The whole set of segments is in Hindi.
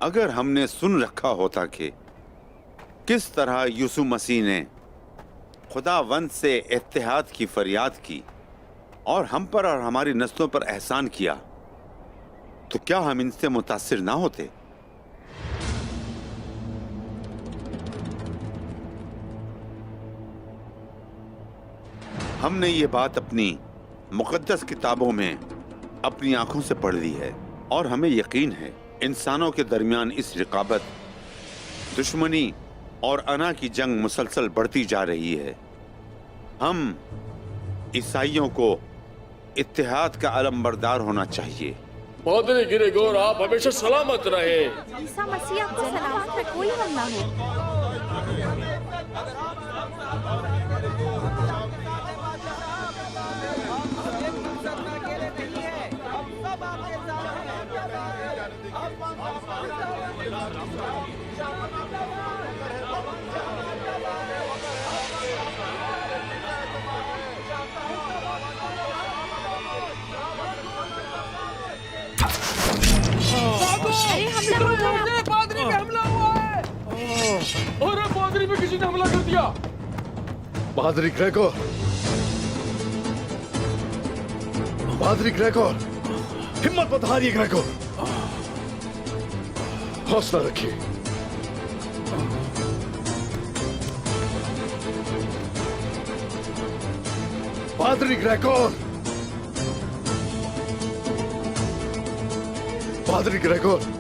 अगर हमने सुन रखा होता कि किस तरह यीशु मसीह ने खुदावंद से इत्तेहाद की फरियाद की और हम पर और हमारी नस्लों पर एहसान किया, तो क्या हम इनसे मुतासिर ना होते? हमने ये बात अपनी मुकद्दस किताबों में अपनी आंखों से पढ़ ली है और हमें यकीन है इंसानों के दरमियान इस रिकाबत, दुश्मनी और अना की जंग मुसलसल बढ़ती जा रही है। हम ईसाइयों को इत्तेहाद का अलमबरदार होना चाहिए। पादरी ग्रेगोर, आप हमेशा सलामत रहे। ईसा मसीह आपको सलामत रहे, कोई हम ना हो। पादरी पे हमला हुआ है। अरे पादरी पे किसी ने हमला कर दिया। पादरी ग्रेगोर, पादरी ग्रेगोर, हिम्मत मत हारिए ग्रेगोर, हौसला रखिए। पादरी ग्रेगोर, पादरी ग्रेगोर,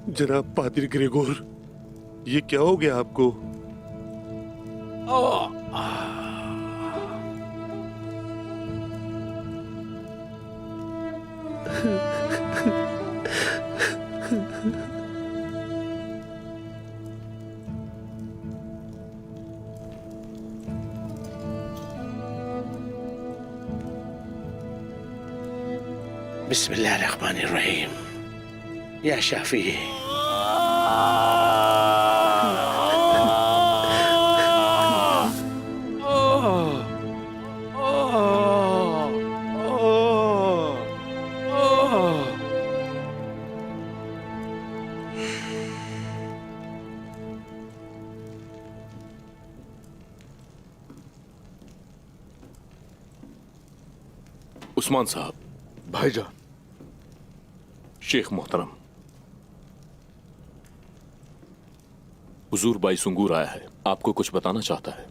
जनाब पादरी ग्रेगोर, ये क्या हो गया आपको? बिस्मिल्लाहिर्रहमानिर्रहीम। या शाफी, उस्मान साहब। भाईजान। शेख मोहतरम, हुजूर बाई सुंगूर आया है, आपको कुछ बताना चाहता है।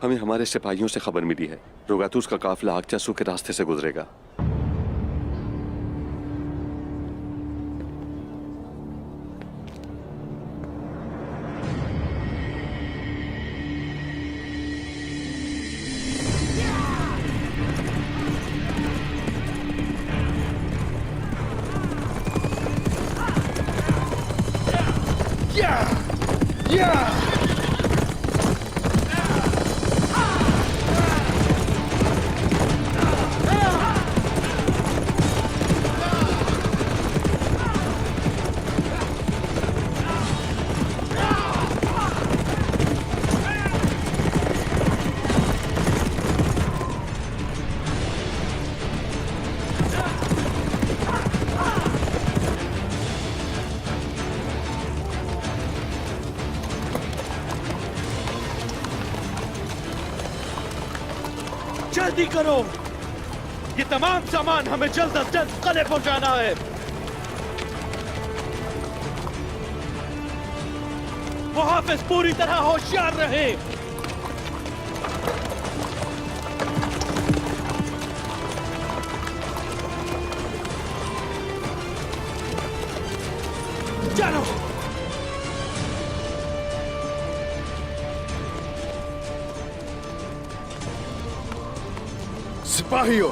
हमें हमारे सिपाहियों से खबर मिली है, रोगातूस का काफिला आगचासू के रास्ते से गुजरेगा। जल्दी करो, ये तमाम सामान हमें जल्द अज जल्द कले पहुंचाना है। मुहाफिज पूरी तरह होशियार रहे। चलो। सिपाहियों,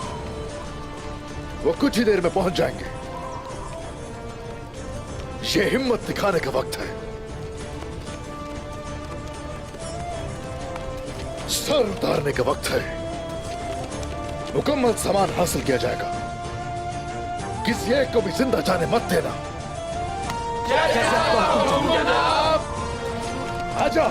वो कुछ ही देर में पहुंच जाएंगे। ये हिम्मत दिखाने का वक्त है। सर उतारने का वक्त है। मुकम्मल सामान हासिल किया जाएगा। किसी एक को भी जिंदा जाने मत देना। आजा।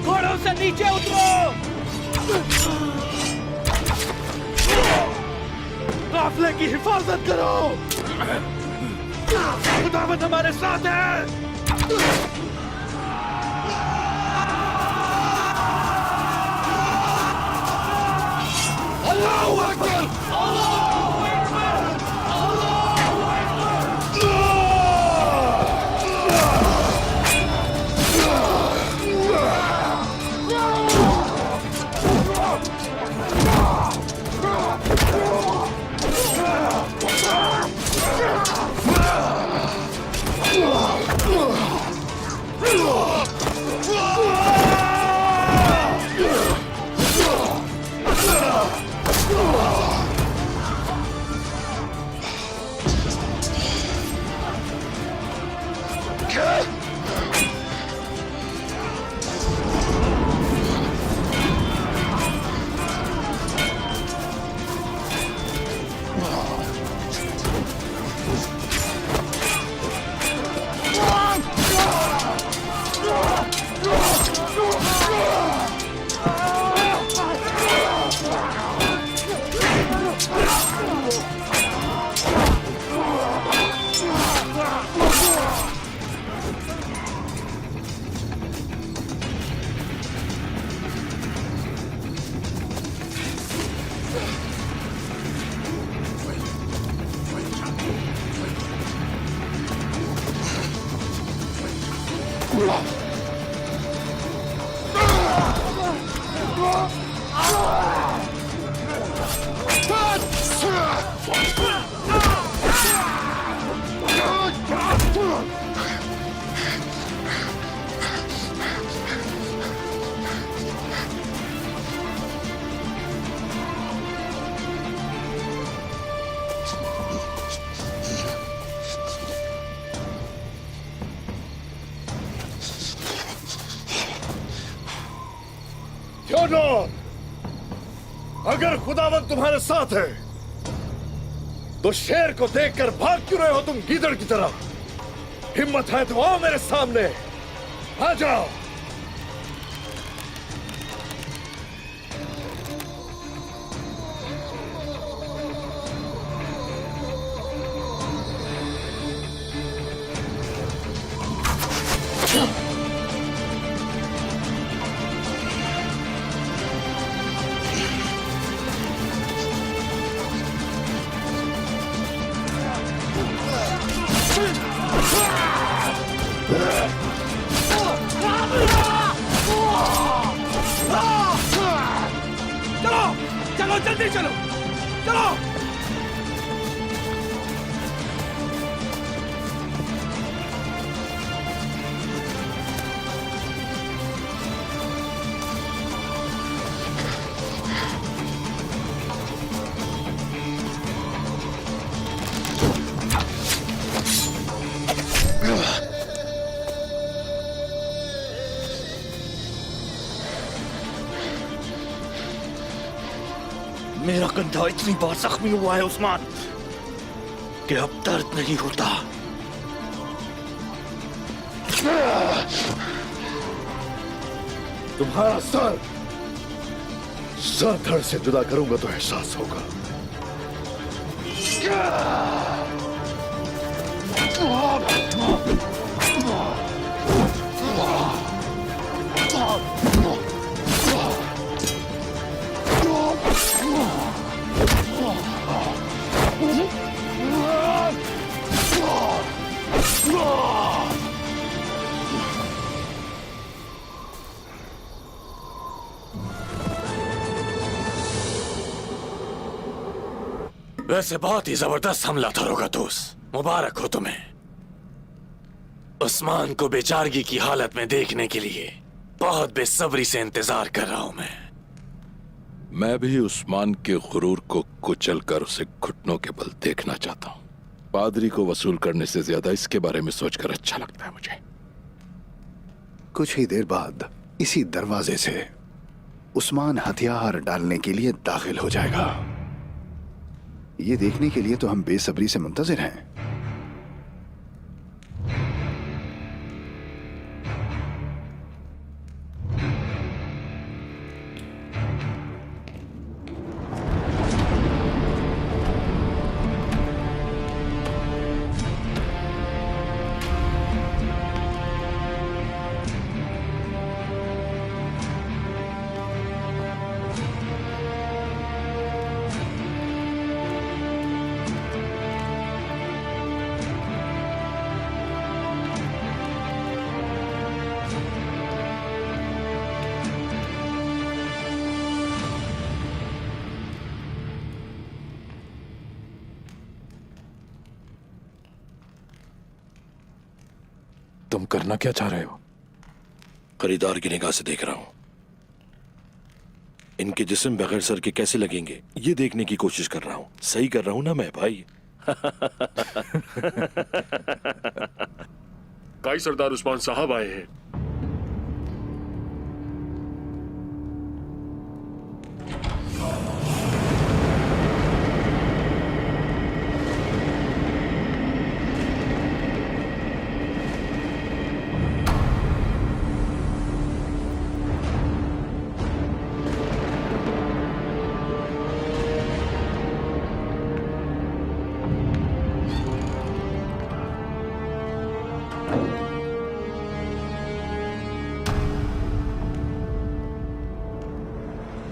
घोड़ों से नीचे उतरो। काफले की हिफाजत करो। खुदावंद हमारे साथ है। अल्लाहू अकबर। थियोडोर, अगर खुदावंद तुम्हारे साथ है तो शेर को देखकर भाग क्यों रहे हो तुम गीदड़ की तरह? हिम्मत है तो आओ मेरे सामने, आ जाओ। चलो चलो जल्दी चलो चलो। मेरा कंधा इतनी बार जख्मी हुआ है उस्मान कि अब दर्द नहीं होता। तुम्हारा सर धड़ से जुदा करूंगा तो एहसास होगा। वैसे बहुत ही जबरदस्त हमला था रोगातुस, मुबारक हो तुम्हें। उस्मान को बेचारगी की हालत में देखने के लिए बहुत बेसब्री से इंतजार कर रहा हूं मैं भी उस्मान के गुरूर को कुचलकर उसे घुटनों के बल देखना चाहता हूं। पादरी को वसूल करने से ज्यादा इसके बारे में सोचकर अच्छा लगता है मुझे। कुछ ही देर बाद इसी दरवाजे से उस्मान हथियार डालने के लिए दाखिल हो जाएगा। ये देखने के लिए तो हम बेसब्री से मुंतजिर हैं। तुम करना क्या चाह रहे हो? खरीदार की निगाह से देख रहा हूं। इनके जिस्म बगैर सर के कैसे लगेंगे ये देखने की कोशिश कर रहा हूं। सही कर रहा हूं ना मैं भाई? काई सरदार उस्मान साहब आए हैं।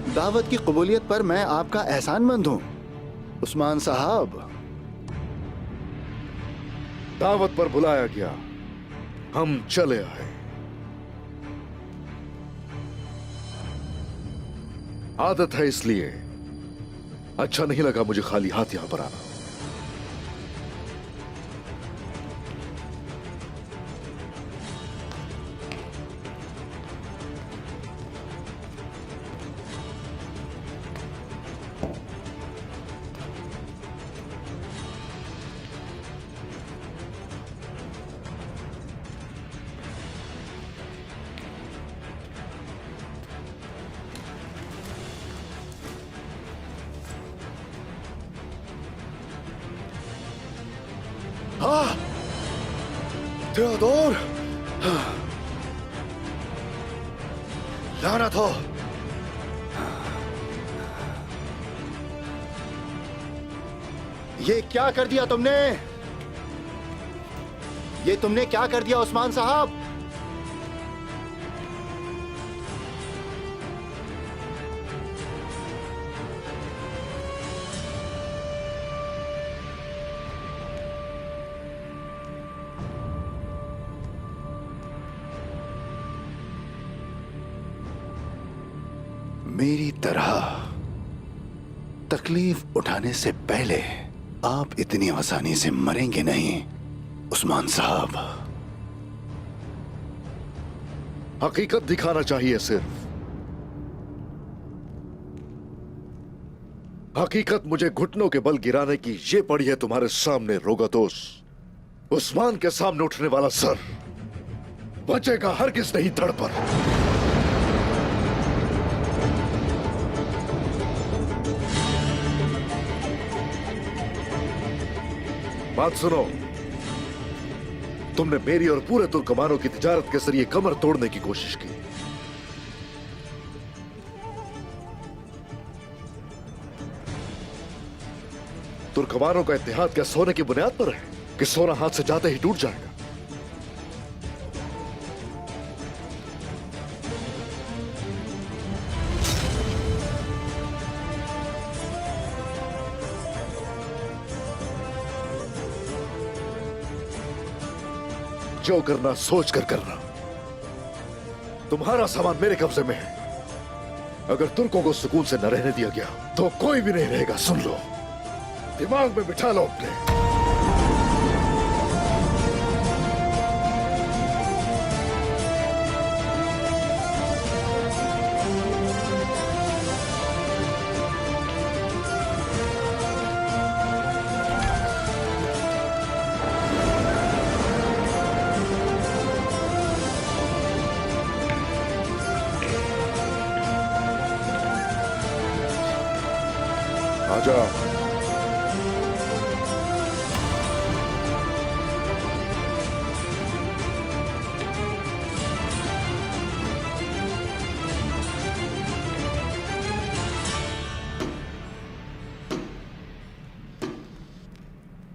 दावत की कबूलियत पर मैं आपका एहसानमंद हूं उस्मान साहब। दावत पर बुलाया गया, हम चले आए। आदत है इसलिए अच्छा नहीं लगा मुझे खाली हाथ यहां पर आना। थियोडोर, लानत हो। ये क्या कर दिया तुमने? ये तुमने क्या कर दिया उस्मान साहब? मेरी तरह तकलीफ उठाने से पहले आप इतनी आसानी से मरेंगे नहीं उस्मान साहब। हकीकत दिखाना चाहिए सिर्फ। हकीकत मुझे घुटनों के बल गिराने की ये पड़ी है तुम्हारे सामने रोगातुस। उस्मान के सामने उठने वाला सर बचेगा हरगिज़ नहीं धड़ पर। बात सुनो, तुमने मेरी और पूरे तुर्कमानों की तिजारत के जरिए कमर तोड़ने की कोशिश की। तुर्कमानों का इत्तेहाद क्या सोने की बुनियाद पर है कि सोना हाथ से जाते ही टूट जाएगा? जो करना सोच कर करना। तुम्हारा सामान मेरे कब्जे में है। अगर तुर्कों को सुकून से न रहने दिया गया तो कोई भी नहीं रहेगा। सुन लो, दिमाग में बिठा लो अपने। आजा।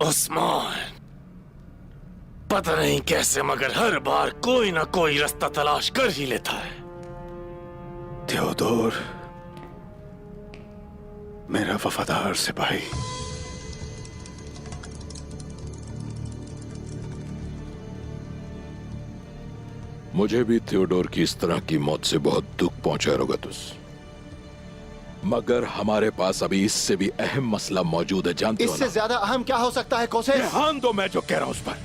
उस्मान, पता नहीं कैसे मगर हर बार कोई ना कोई रास्ता तलाश कर ही लेता है। थियोडोर, मेरा वफादार सिपाही। मुझे भी थियोडोर की इस तरह की मौत से बहुत दुख पहुंचा रोगातुस, मगर हमारे पास अभी इससे भी अहम मसला मौजूद है। जानते हो इससे ज्यादा अहम क्या हो सकता है कोसे? ध्यान दो, मैं जो कह रहा हूं उस पर।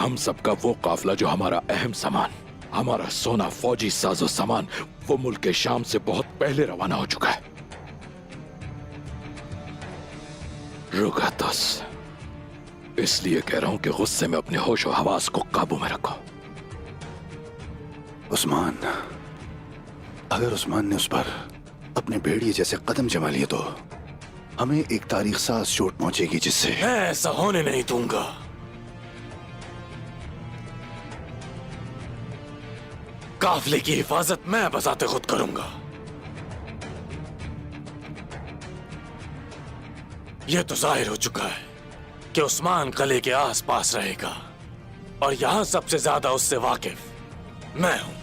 हम सबका वो काफिला जो हमारा अहम सामान, हमारा सोना, फौजी साजो सामान, वो मुल्क के शाम से बहुत पहले रवाना हो चुका है। रोगातुस, इसलिए कह रहा हूं कि गुस्से में अपने होश और हवास को काबू में रखो। उस्मान, अगर उस्मान ने उस पर अपने भेड़िए जैसे कदम जमा लिए तो हमें एक तारीख साज चोट पहुंचेगी जिससे मैं ऐसा होने नहीं दूंगा। काफिले की हिफाजत मैं बजाते खुद करूंगा। यह तो जाहिर हो चुका है कि उस्मान किले के आसपास रहेगा और यहां सबसे ज्यादा उससे वाकिफ मैं हूं।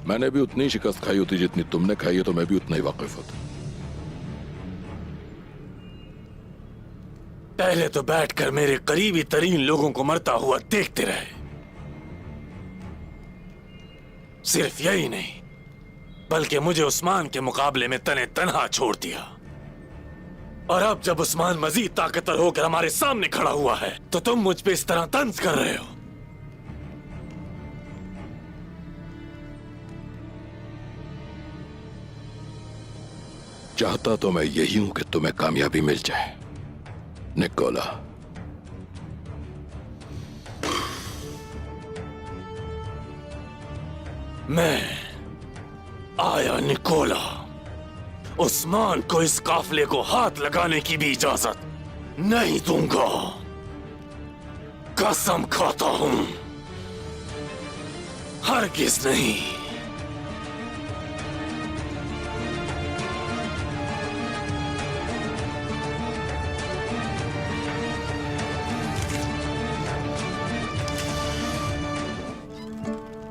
मैंने भी उतनी शिकस्त खाई होती जितनी तुमने खाई है, तो मैं भी उतना ही वाकिफ होता। पहले तो बैठकर मेरे करीबी तरीन लोगों को मरता हुआ देखते रहे। सिर्फ यही नहीं, बल्कि मुझे उस्मान के मुकाबले में तने तनहा छोड़ दिया। और अब जब उस्मान मजीद ताकतवर होकर हमारे सामने खड़ा हुआ है तो तुम मुझ पे इस तरह तंज कर रहे हो। चाहता तो मैं यही हूं कि तुम्हें कामयाबी मिल जाए निकोला। मैं आया निकोला। उस्मान को इस काफिले को हाथ लगाने की भी इजाजत नहीं दूंगा। कसम खाता हूं, हरगिज नहीं।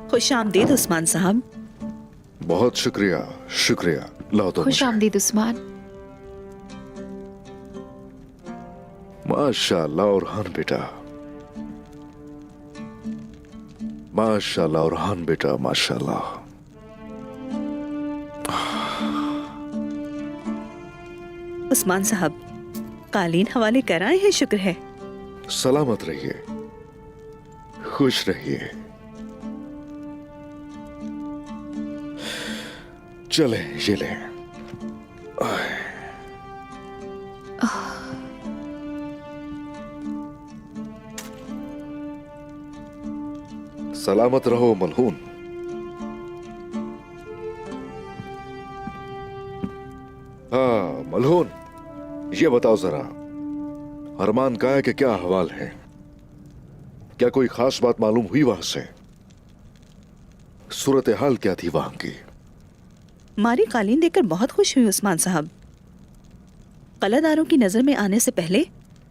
खुश आमदीद उस्मान साहब। बहुत शुक्रिया, शुक्रिया। लाओ तो खुश आमदीद उस्मान। माशाअल्लाह औरहान बेटा, माशाअल्लाह औरहान बेटा, माशाअल्लाह। उस्मान साहब, कालीन हवाले कराए हैं, शुक्र है। सलामत रहिए, खुश रहिए। चले ये ले। सलामत रहो मलहून। हाँ मलहून, ये बताओ जरा, अरमान काया के क्या अहवाल है? क्या कोई खास बात मालूम हुई वहां से? सूरत हाल क्या थी वहां की? मारी कालीन देखकर बहुत खुश हुई उस्मान साहब। कलादारों की नजर में आने से पहले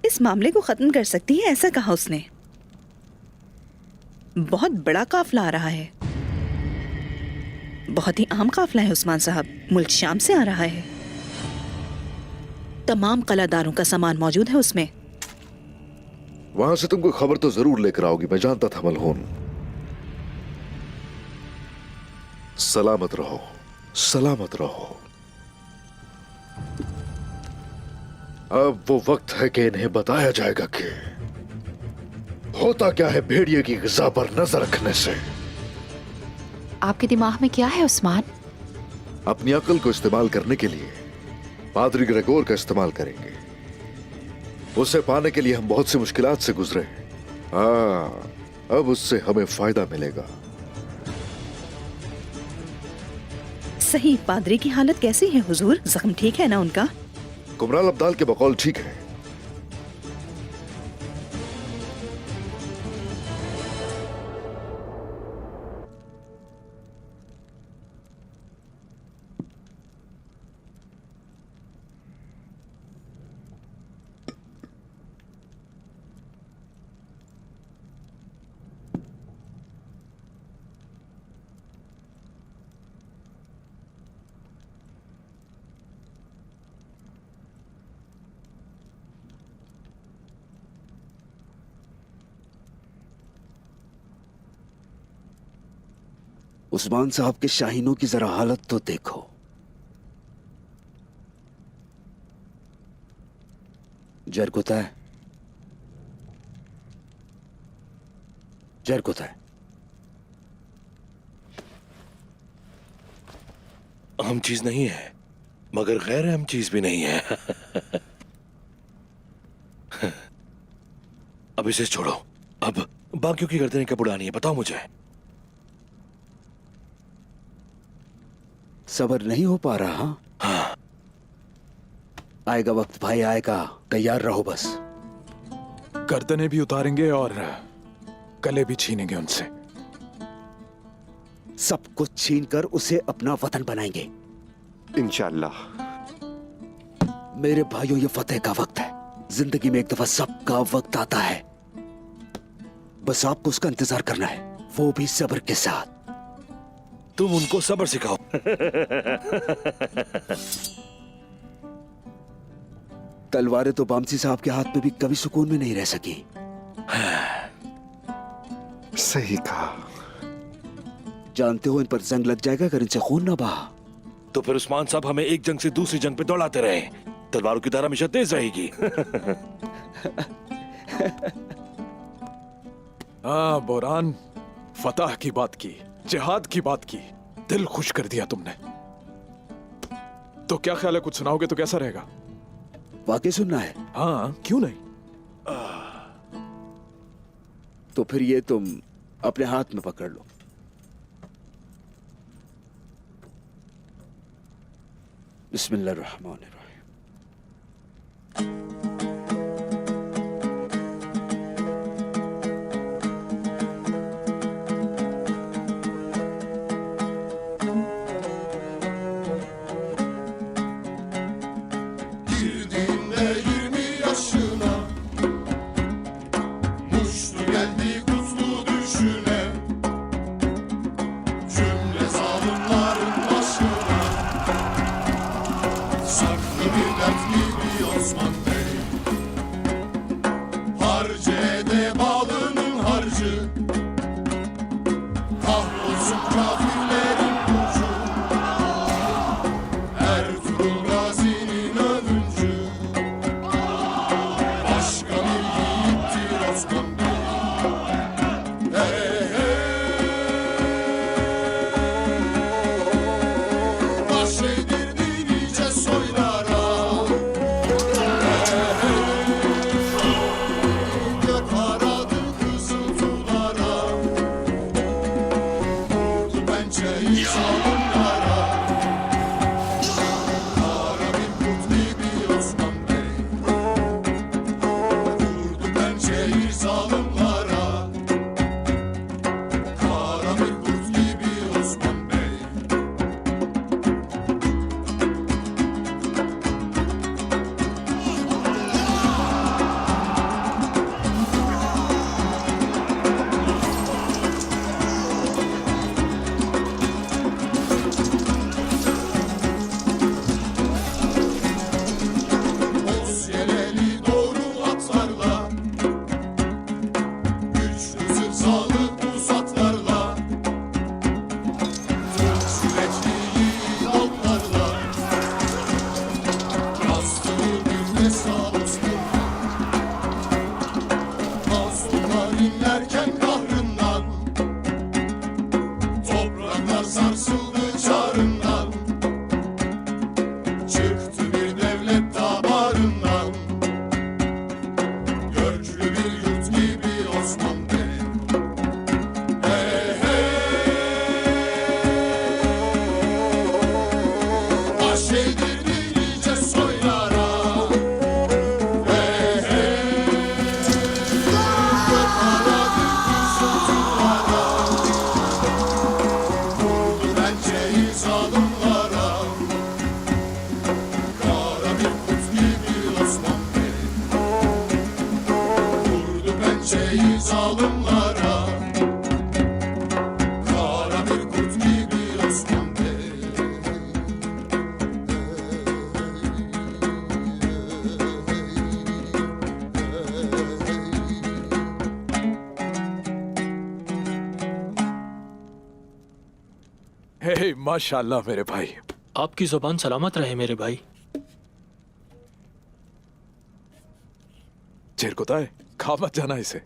इस मामले को खत्म कर सकती है, ऐसा कहा उसने। बहुत बड़ा काफिला आ रहा है, बहुत ही आम काफिला है उस्मान साहब। मुल्क शाम से आ रहा है। तमाम कलादारों का सामान मौजूद है उसमें। वहां से तुमको खबर तो जरूर लेकर आओगी, मैं जानता था मलहून। सलामत रहो, सलामत रहो। अब वो वक्त है कि इन्हें बताया जाएगा कि होता क्या है भेड़िए की ग़िज़ा पर नजर रखने से। आपके दिमाग में क्या है उस्मान? अपनी अक्ल को इस्तेमाल करने के लिए पादरी ग्रेगोर का इस्तेमाल करेंगे। उसे पाने के लिए हम बहुत सी मुश्किलात से गुजरे। अब उससे हमें फायदा मिलेगा। सही, पादरी की हालत कैसी है हुजूर? जख्म ठीक है ना उनका? कुमराल अब्दाल के बकौल ठीक है। उस्मान साहब के शाहीनों की जरा हालत तो देखो। जरकुता है, जरकुता है। अहम चीज नहीं है, मगर गैर अहम चीज भी नहीं है। अब इसे छोड़ो। अब बाकियों की गर्दनें कब उड़ानी है, बताओ मुझे। सबर नहीं हो पा रहा? हाँ। आएगा वक्त भाई, आएगा, तैयार रहो बस। गर्दनें भी उतारेंगे और गले भी छीनेंगे उनसे। सब कुछ छीनकर उसे अपना वतन बनाएंगे इंशाअल्लाह। मेरे भाइयों, ये फतेह का वक्त है। जिंदगी में एक दफा सबका वक्त आता है, बस आपको उसका इंतजार करना है, वो भी सब्र के साथ। तुम उनको सब्र सिखाओ। तलवारें तो बामसी साहब के हाथ में भी कभी सुकून में नहीं रह सकी। सही कहा। जानते हो इन पर जंग लग जाएगा अगर इनसे खून ना बहा। तो फिर उस्मान साहब हमें एक जंग से दूसरी जंग पे दौड़ाते रहे। तलवारों की धार हमेशा तेज रहेगी। हाँ बोरान, फतह की बात की, जिहाद की बात की, दिल खुश कर दिया तुमने। तो क्या ख्याल है, कुछ सुनाओगे तो कैसा रहेगा? वाकई सुनना है? हाँ, क्यों नहीं। तो फिर ये तुम अपने हाथ में पकड़ लो। बिस्मिल्लाहिर्रहमानिर्रहीम। हे माशाल्लाह मेरे भाई। आपकी जुबान सलामत रहे मेरे भाई। चिरकुताए, खा मत जाना इसे।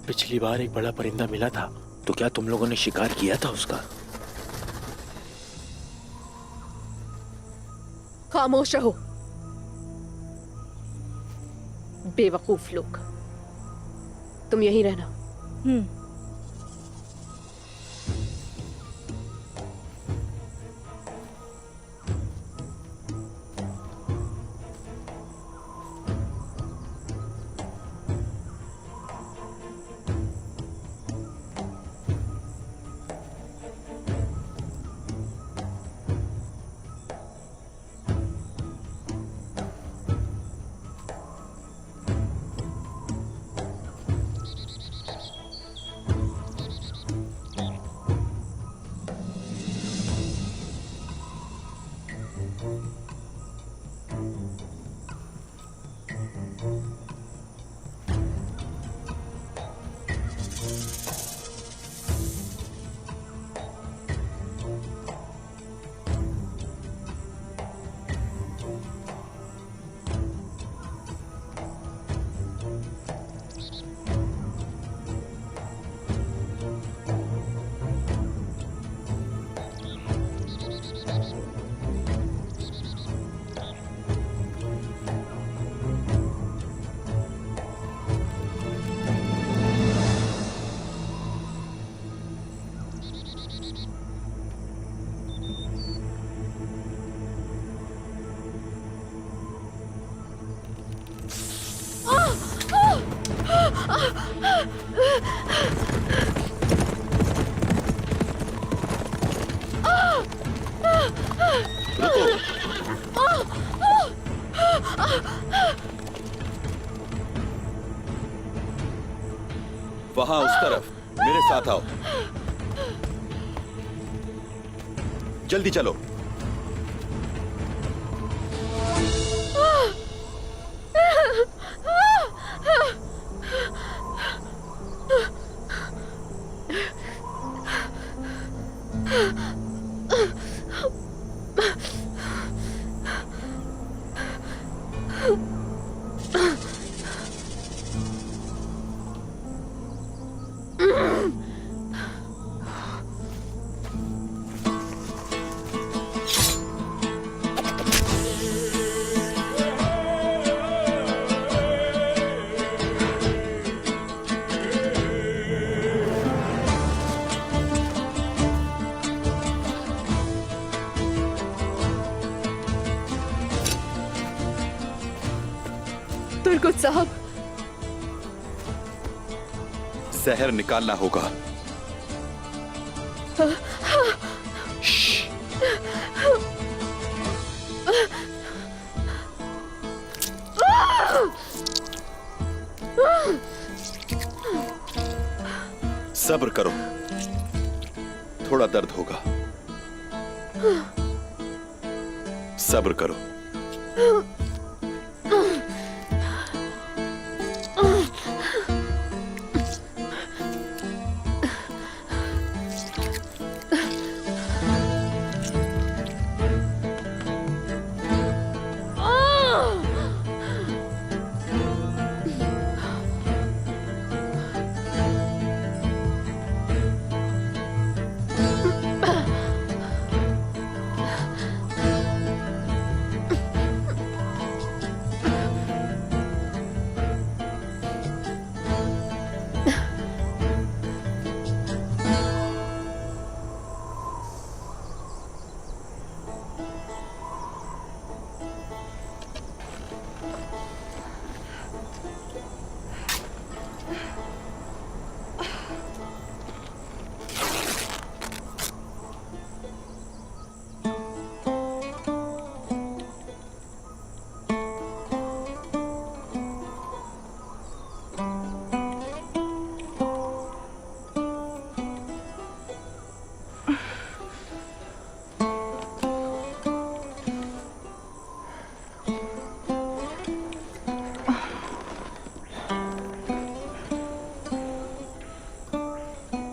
पिछली बार एक बड़ा परिंदा मिला था, तो क्या तुम लोगों ने शिकार किया था उसका? खामोश रहो बेवकूफ लोग। तुम यहीं रहना। वहां उस तरफ, मेरे साथ आओ। जल्दी चलो। तुर्कुत साहब, जहर निकालना होगा। सब्र करो, थोड़ा दर्द होगा। सब्र करो।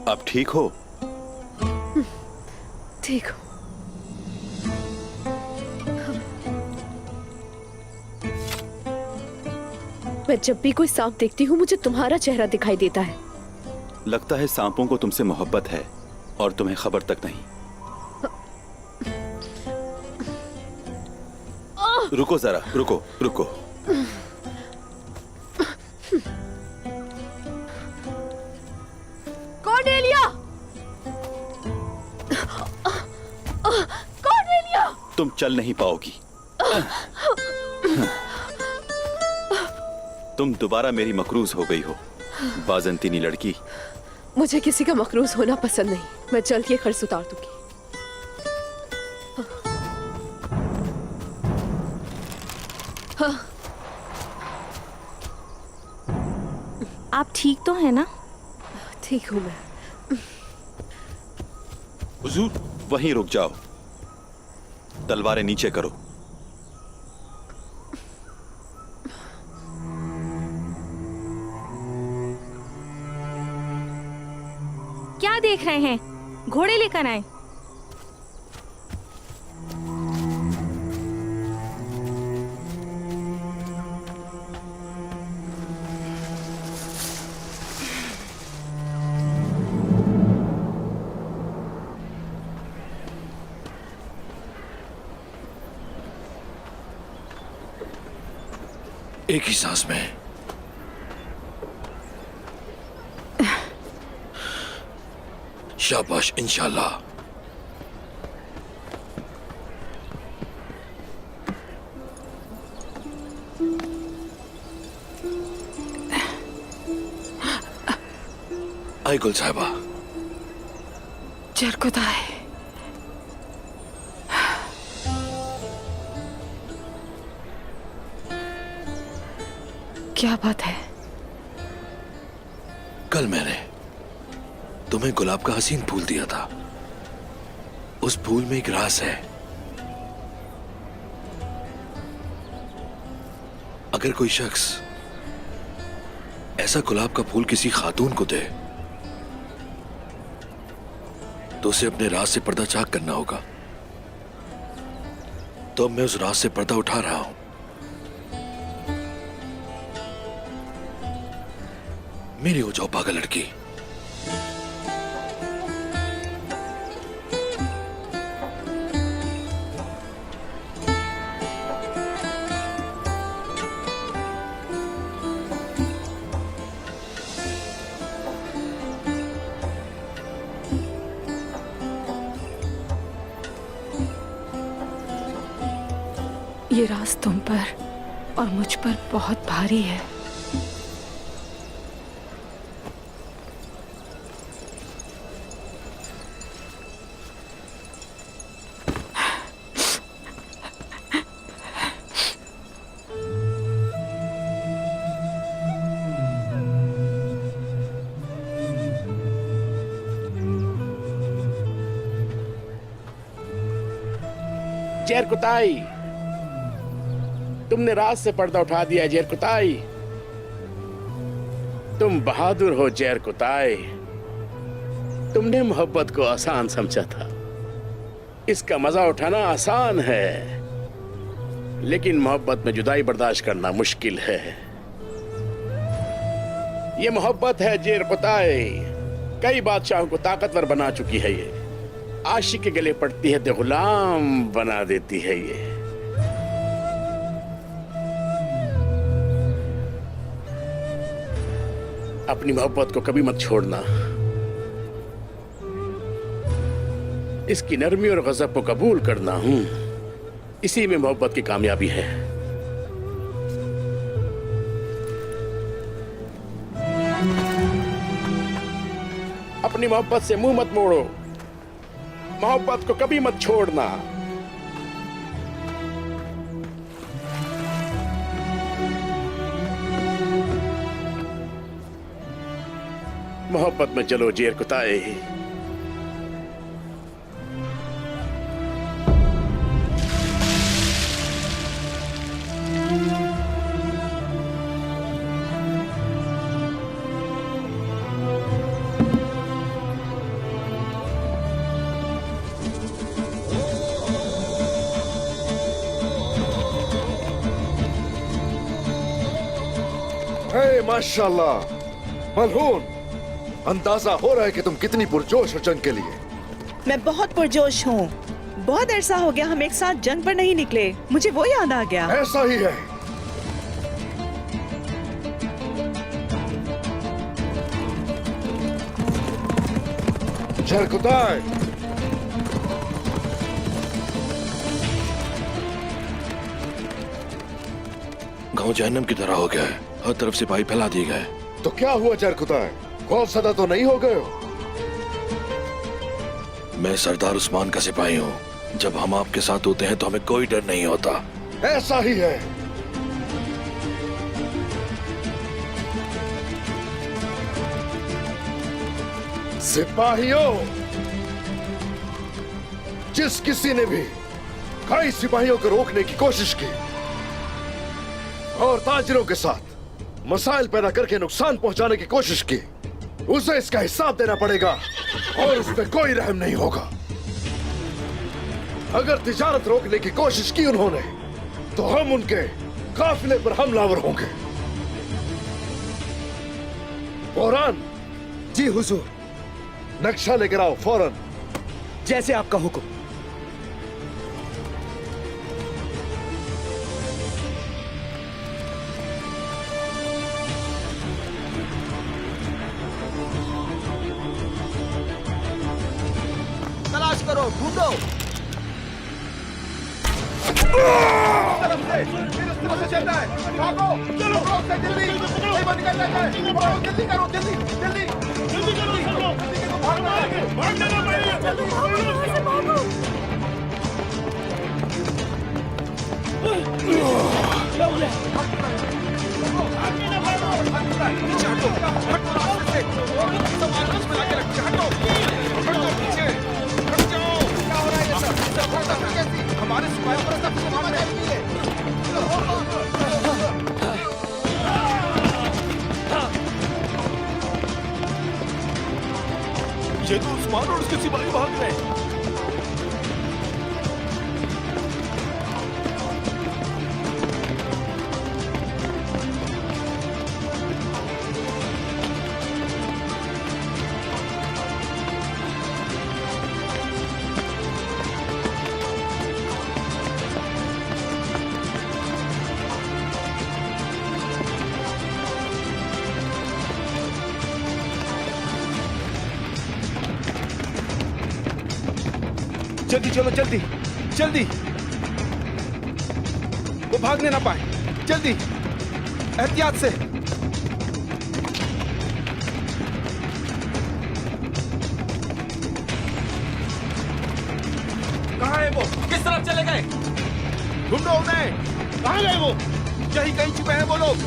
आप ठीक हो? ठीक हो। मैं जब भी कोई सांप देखती हूँ मुझे तुम्हारा चेहरा दिखाई देता है। लगता है सांपों को तुमसे मोहब्बत है और तुम्हें खबर तक नहीं। रुको जरा, रुको रुको। कॉर्नेलिया! कॉर्नेलिया! तुम चल नहीं पाओगी। तुम दोबारा मेरी मकरूज हो गई हो, बाजंतीनी लड़की। मुझे किसी का मकरूज होना पसंद नहीं। मैं जल्द ये खर्च उतार दूंगी। हाँ। आप ठीक तो है ना? ठीक हूँ मैं। हुजूर, वहीं रुक जाओ। तलवारें नीचे करो। क्या देख रहे हैं? घोड़े लेकर आए। एक ही सांस में। शाबाश, इंशाल्लाह। आई गुल साहिबा। जरकुदाई। क्या बात है? कल मैंने तुम्हें गुलाब का हसीन फूल दिया था। उस फूल में एक राज है। अगर कोई शख्स ऐसा गुलाब का फूल किसी खातून को दे तो उसे अपने राज से पर्दा चाक करना होगा। तो अब मैं उस राज से पर्दा उठा रहा हूं। मेरी हो जाओ पागल लड़की। ये राज तुम पर और मुझ पर बहुत भारी है। जेरकुताई, तुमने राज से पर्दा उठा दिया। जेरकुताई, तुम बहादुर हो। जेरकुताई, तुमने मोहब्बत को आसान समझा था। इसका मजा उठाना आसान है, लेकिन मोहब्बत में जुदाई बर्दाश्त करना मुश्किल है। ये मोहब्बत है जेरकुताई, कई बादशाहों को ताकतवर बना चुकी है। ये आशिक के गले पड़ती है तो गुलाम बना देती है। ये अपनी मोहब्बत को कभी मत छोड़ना। इसकी नरमी और गज़ब को कबूल करना इसी में मोहब्बत की कामयाबी है। अपनी मोहब्बत से मुंह मत मोड़ो। मोहब्बत को कभी मत छोड़ना। मोहब्बत में चलो जेरकुताई। हे माशाल्लाह मलहून, अंदाजा हो रहा है कि तुम कितनी पुरजोश हो जंग के लिए। मैं बहुत पुरजोश हूँ। बहुत अरसा हो गया हम एक साथ जंग पर नहीं निकले, मुझे वो याद आ गया। ऐसा ही है। जरकुताई, गांव जहन्नम की तरह हो गया है, हर तरफ सिपाही फैला दिए गए। तो क्या हुआ जरकुताई, गौसदा तो नहीं हो गए हो? मैं सरदार उस्मान का सिपाही हूँ। जब हम आपके साथ होते हैं तो हमें कोई डर नहीं होता। ऐसा ही है। सिपाहियों, जिस किसी ने भी कई सिपाहियों को रोकने की कोशिश की और ताजिरों के साथ मसाइल पैदा करके नुकसान पहुंचाने की कोशिश की, उसे इसका हिसाब देना पड़ेगा और उस पर कोई रहम नहीं होगा। अगर तिजारत रोकने की कोशिश की उन्होंने, तो हम उनके काफिले पर हमलावर होंगे। बोरान। जी हुजूर। नक्शा लेकर आओ फौरन। जैसे आपका हुक्म। तलाश करो, ढूंढो। चलता है, भागो, चलो, जल्दी, निकलना है, जल्दी करो, जल्दी, जल्दी, जल्दी करो, भागना है, भागना पड़ेगा, जल्दी भागो। हमारे सिपाहियों पर सब कुछ मार रही है। ये तो उस्मान और उसके सिपाही भाग रहे हैं। जल्दी चलो, जल्दी, जल्दी, वो भागने ना पाए। जल्दी, एहतियात से। कहाँ है वो? किस तरफ चले गए? ढूंढो उन्हें। कहाँ गए वो? यही कहीं छुपे हैं वो लोग।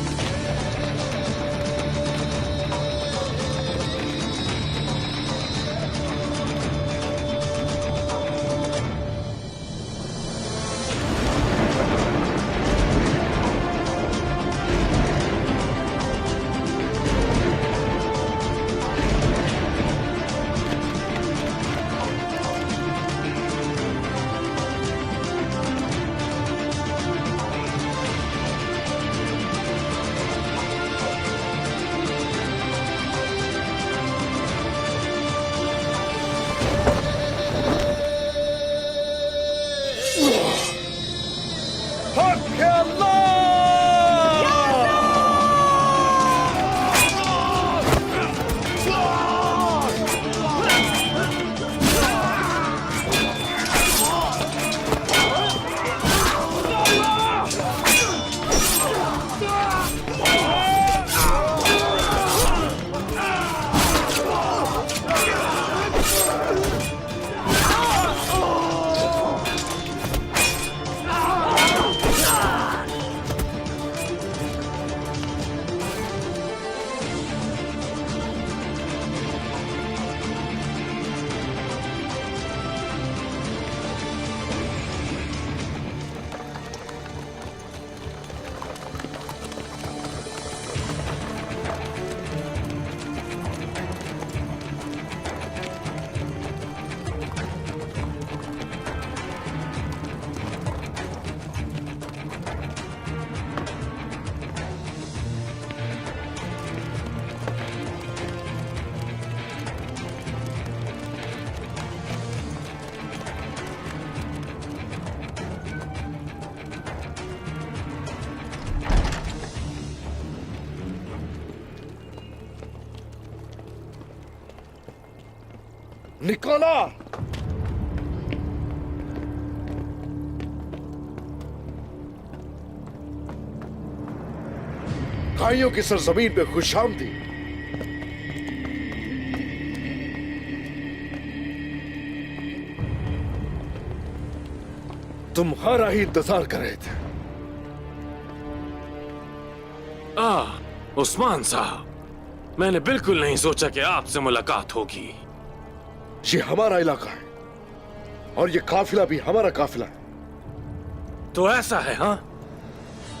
निकोला! काइयों की सरजमीन पे खुशामदी। तुम्हारा ही इंतजार कर रहे थे। उस्मान साहब, मैंने बिल्कुल नहीं सोचा कि आपसे मुलाकात होगी। ये हमारा इलाका है और ये काफिला भी हमारा काफिला है। तो ऐसा है? हाँ,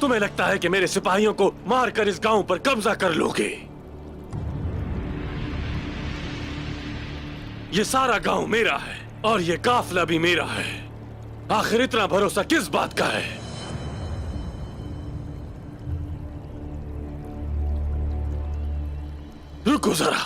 तुम्हें लगता है कि मेरे सिपाहियों को मारकर इस गांव पर कब्जा कर लोगे? ये सारा गांव मेरा है और ये काफिला भी मेरा है। आखिर इतना भरोसा किस बात का है? रुको जरा।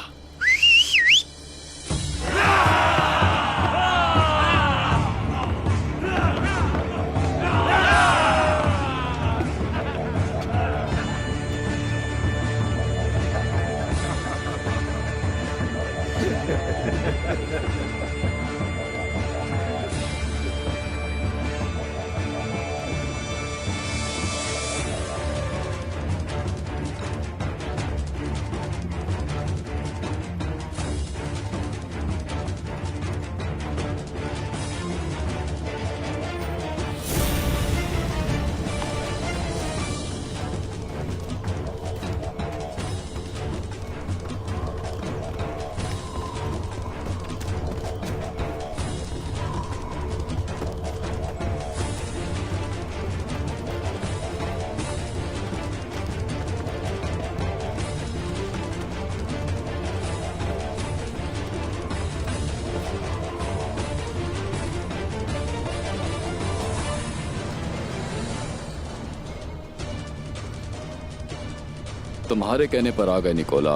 तुम्हारे कहने पर आ गए निकोला।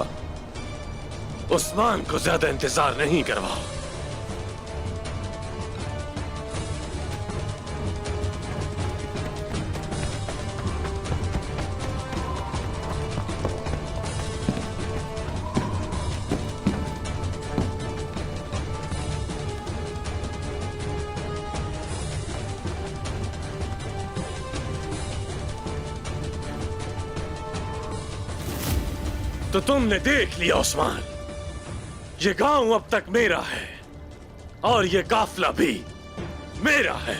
उस्मान को ज्यादा इंतजार नहीं करवाओ। तो तुमने देख लिया उस्मान, ये गांव अब तक मेरा है और ये काफिला भी मेरा है।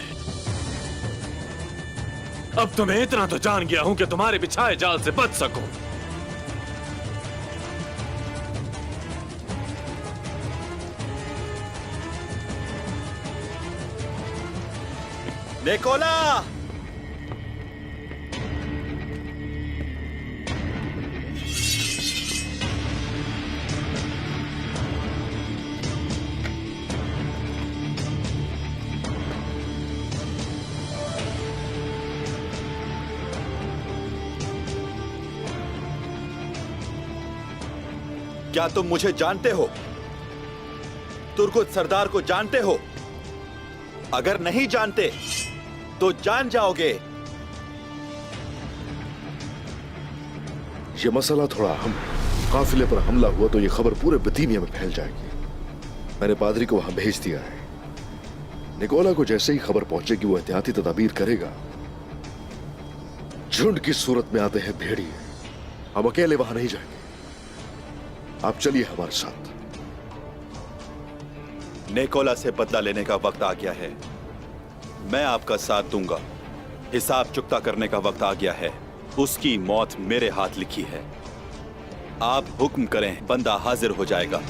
अब तो मैं इतना तो जान गया हूं कि तुम्हारे बिछाए जाल से बच सकूं। निकोला! क्या तुम मुझे जानते हो? तुर्कुत सरदार को जानते हो? अगर नहीं जानते तो जान जाओगे। ये मसला थोड़ा अहम है। काफिले पर हमला हुआ तो ये खबर पूरे बिथीनिया में फैल जाएगी। मैंने पादरी को वहां भेज दिया है। निकोला को जैसे ही खबर पहुंचेगी वो एहतियाती तदाबीर करेगा। झुंड की सूरत में आते हैं भेड़िए, हम अकेले वहां नहीं जाएंगे। आप चलिए हमारे साथ। निकोला से बदला लेने का वक्त आ गया है। मैं आपका साथ दूंगा। हिसाब चुकता करने का वक्त आ गया है। उसकी मौत मेरे हाथ लिखी है। आप हुक्म करें, बंदा हाजिर हो जाएगा।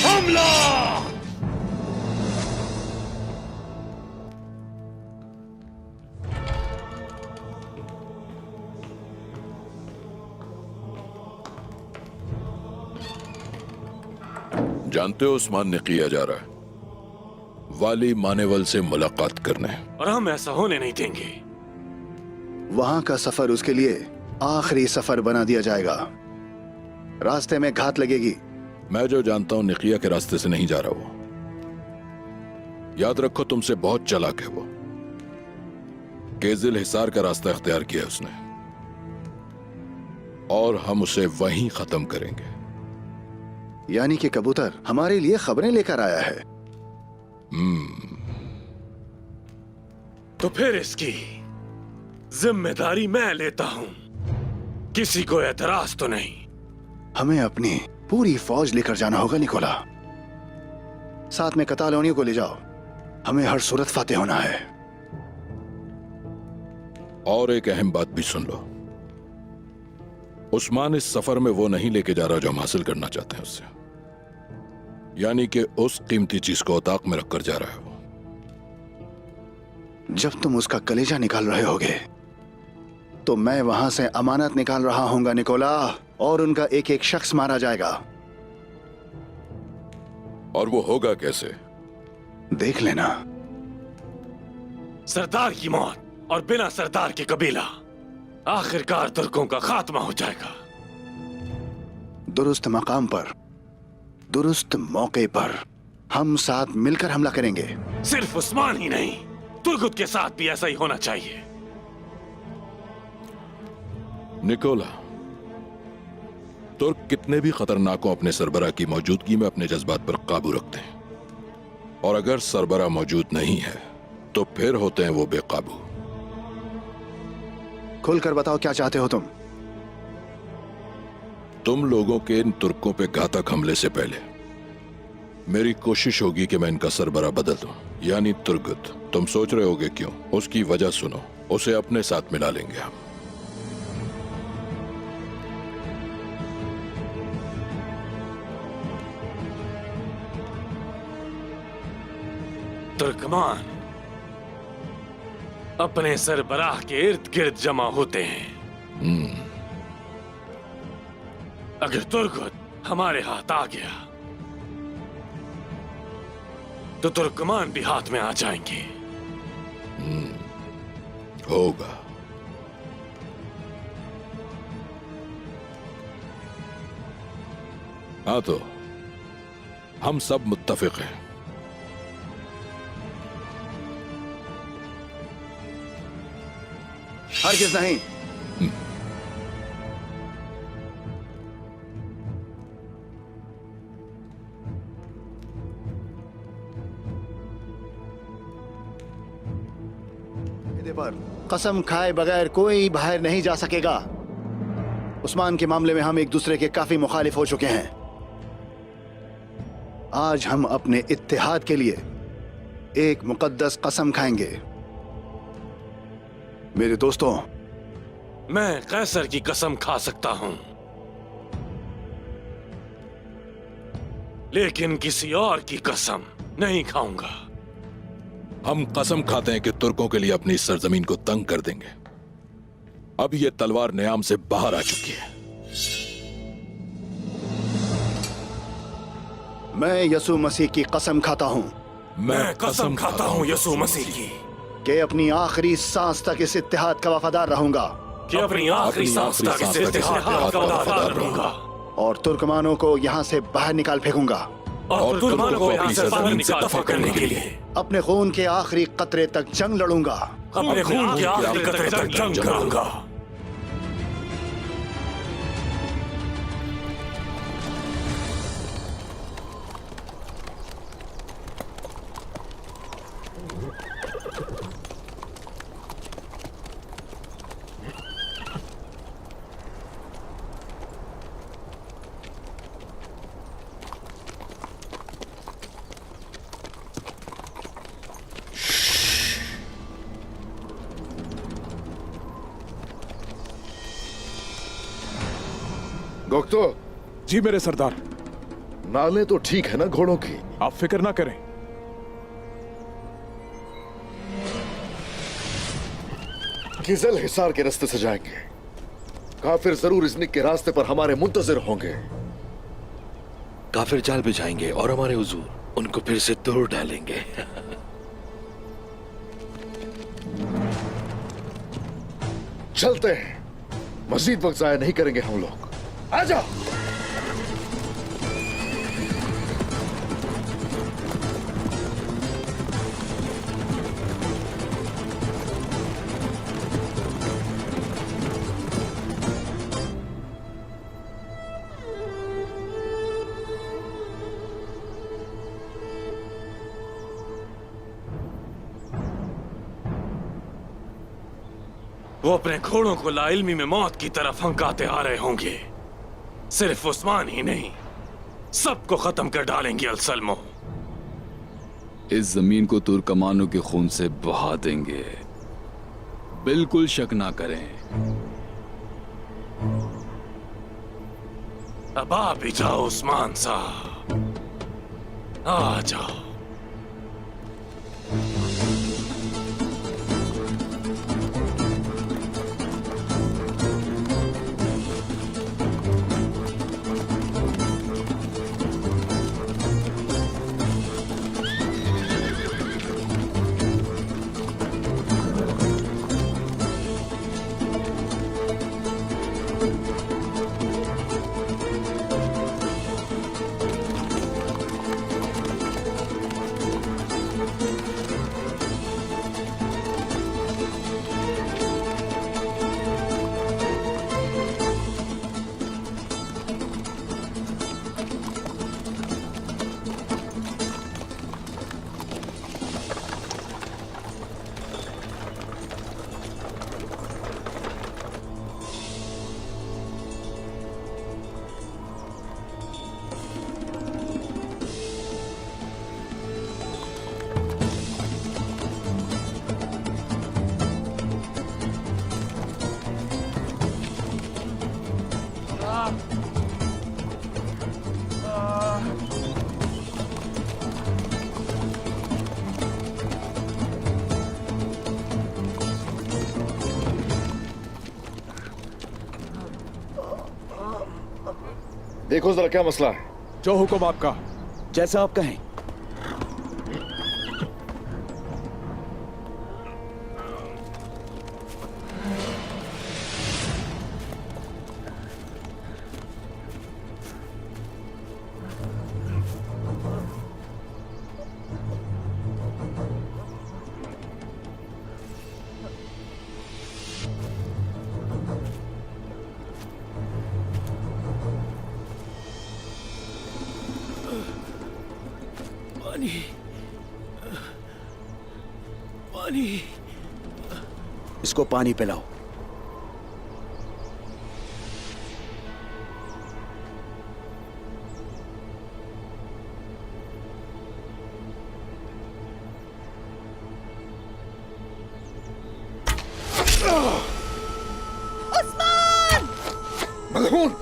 हमला! जानते हो उस्मान ने किया जा रहा है वाली मानेवल से मुलाकात करने, और हम ऐसा होने नहीं देंगे। वहां का सफर उसके लिए आखिरी सफर बना दिया जाएगा। रास्ते में घात लगेगी। मैं जो जानता हूं निकिया के रास्ते से नहीं जा रहा वो। याद रखो तुमसे बहुत चालाक है वो। केजिल हिसार का रास्ता इख्तियार किया उसने और हम उसे वहीं खत्म करेंगे। यानी कि कबूतर हमारे लिए खबरें लेकर आया है। तो फिर इसकी जिम्मेदारी मैं लेता हूं। किसी को एतराज तो नहीं? हमें अपनी पूरी फौज लेकर जाना होगा निकोला। साथ में कतालोनियों को ले जाओ। हमें हर सूरत फातेह होना है। और एक अहम बात भी सुन लो, उस्मान इस सफर में वो नहीं लेके जा रहा जो हम हासिल करना चाहते हैं उससे, यानी कि उस कीमती चीज को औताक में रखकर जा रहा है वो। जब तुम उसका कलेजा निकाल रहे होगे तो मैं वहां से अमानत निकाल रहा हूंगा निकोला, और उनका एक एक शख्स मारा जाएगा। और वो होगा कैसे? देख लेना। सरदार की मौत और बिना सरदार के कबीला, आखिरकार तुर्कों का खात्मा हो जाएगा। दुरुस्त मकाम पर, दुरुस्त मौके पर हम साथ मिलकर हमला करेंगे। सिर्फ उस्मान ही नहीं, तुर्गुत के साथ भी ऐसा ही होना चाहिए। निकोला, तुर्क कितने भी खतरनाक हो अपने सरबरा की मौजूदगी में अपने जज्बात पर काबू रखते हैं, और अगर सरबरा मौजूद नहीं है तो फिर होते हैं वो बेकाबू। खुलकर बताओ क्या चाहते हो तुम? तुम लोगों के इन तुर्कों पे घातक हमले से पहले मेरी कोशिश होगी कि मैं इनका सरबरा बदल दूं, यानी तुर्गुत। तुम सोच रहे होगे क्यों? उसकी वजह सुनो, उसे अपने साथ मिला लेंगे हम। तुर्कमान अपने सरबराह के इर्द गिर्द जमा होते हैं। अगर तुर्गुत हमारे हाथ आ गया तो तुर्कमान भी हाथ में आ जाएंगे। होगा। हाँ, तो हम सब मुत्तफिक हैं। हरगिज़ नहीं। पर कसम खाए बगैर कोई बाहर नहीं जा सकेगा। उस्मान के मामले में हम एक दूसरे के काफी मुखालिफ हो चुके हैं। आज हम अपने इत्तेहाद के लिए एक मुकद्दस कसम खाएंगे। मेरे दोस्तों, मैं कैसर की कसम खा सकता हूं, लेकिन किसी और की कसम नहीं खाऊंगा। हम कसम खाते हैं कि तुर्कों के लिए अपनी इस सरजमीन को तंग कर देंगे। अब ये तलवार नियाम से बाहर आ चुकी है। मैं यसू मसीह की कसम खाता हूं। मैं कसम खाता हूं यसू मसीह की कि अपनी आखिरी सांस तक इस इत्तेहाद का वफादार रहूंगा। कि अपनी आखिरी सांस तक इस इत्तेहाद का वफादार रहूंगा। और तुर्कमानों को यहाँ से बाहर निकाल फेंकूंगा। और तुर्कमानों को यहाँ से बाहर निकाल दफा करने के लिए अपने खून के आखिरी कतरे तक जंग लड़ूंगा। अपने खून के आखिरी कतरे तक जंग करूंगा। गोक्तो। जी मेरे सरदार। नालें तो ठीक है ना घोड़ों की? आप फिक्र ना करें। किजल हिसार के रास्ते से जाएंगे। काफिर जरूर इज़्निक के रास्ते पर हमारे मुंतजिर होंगे। काफिर जाल बिछाएंगे और हमारे हुजूर उनको फिर से तोड़ डालेंगे। चलते हैं, मजीद वक्त जाया नहीं करेंगे हम लोग। आजा। वो अपने घोड़ों को लाइल्मी में मौत की तरफ हंकाते आ रहे होंगे। सिर्फ उस्मान ही नहीं, सबको खत्म कर डालेंगे अलसलमो। इस जमीन को तुर्कमानों के खून से बहा देंगे, बिल्कुल शक ना करें। अब आ भी जाओ उस्मान साहब, आ जाओ। देखो जरा क्या मसला है। जो हुक्म आपका। जैसा आप कहें। पानी, इसको पानी पिलाओ। उस्मान! मलहून!